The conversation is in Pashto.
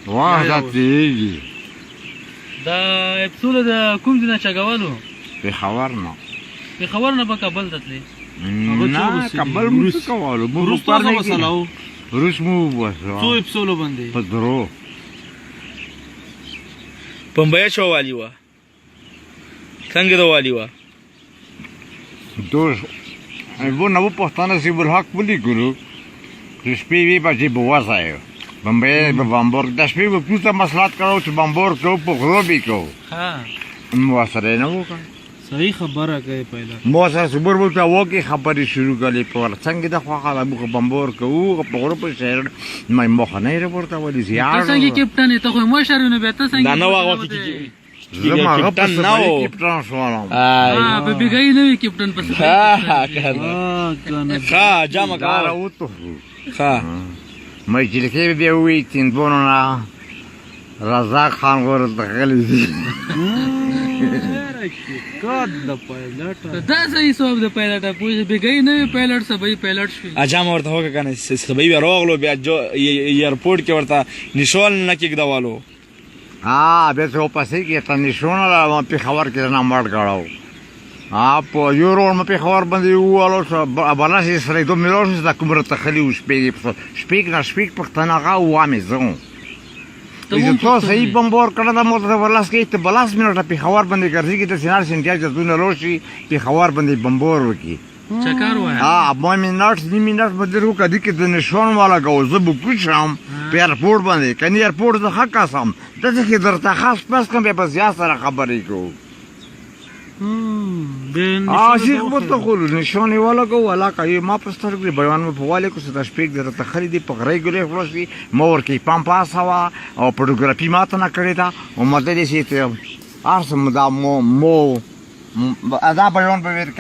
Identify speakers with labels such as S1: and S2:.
S1: واه دا تیږي
S2: دا اپسول د کوم ځای نه چګوالو
S1: پېښور نه
S2: پېښور نه به کابل ته تلې
S1: نه کابل مو څه کولو
S2: روس ته څه مسله و
S1: روس مو وباسه
S2: څو اپسولو باندې
S1: په درو
S3: پمبیا چا والی وه څنګه د والي وه
S1: دوش وہ نو پښتانه سی الحق بلی ګورو شپې وی بچي بواسایو بمبئی بمبور د شپې په پوسه مسلات کړو چې بمبور کو په غروبي کو
S2: ها
S1: مو سره نه وکړ
S2: صحیح خبره کوي पहिला
S1: مو سره صبر وکړه وکي خبرې شروع کړې په څنګه د خو خلا بو بمبور کو په غروب شهر مې مخ نه ورته ولې زیار
S2: څنګه کیپټن ته خو مشرونه به ته څنګه
S3: دا نو هغه وخت
S1: زما
S3: کیپټن
S1: کیپټن
S3: نه و
S1: کیپټن شوالم
S2: ها به بیګای نه وي کیپټن پس
S3: ها کنه ها جامه
S1: دا
S3: کا
S1: راوته
S3: ها
S1: مې چې کې به وي تین بونونه رزاق خان ور دغلی دي
S2: دا صحیح سواب د پایلټ پوه بیګای نه وي پایلټ سبې پایلټ شي
S3: اجام ورته هوګه کنه سبې وروغلو بیا جو ایرپورټ کې ورته نشول نه کېږدوالو
S1: به څه پسې کې ته نشونه لا په خبر کې نه مړ غړاو په یو روړ مې په خبر باندې ووالو بلا شي سره دوه ملوش د کومره تخلی وش شپېګ نه شپېګ پښتنه غا وامه زون چې څو صحیح بمبور کړه د موټر ورلاس کې ته بلاس منټه په خبر باندې ګرځي کې ته سینار سنټیا چې دونه لوشي په خبر باندې بمبور وکي
S2: چکر وای
S1: ما منټ نیمه بدل وکړه د کې د نشون والا غوزه بو کوشم په ایرپورټ باندې کني ایرپورټ د حق قسم دغه کې درته خاص پس کوم په زیات سره خبرې کو شیخ مو ته خو نشونه والا کو ولا کوي ما پستر کې بیان مو په والي کو ست شپېګ درته خریدي په غړې ګلې خلاصي مور کې پام پاس هوا او فوټوګرافي ماته نه کړی دا او مده دې شي ته ارسم دا مو ادا بیان به ورکړي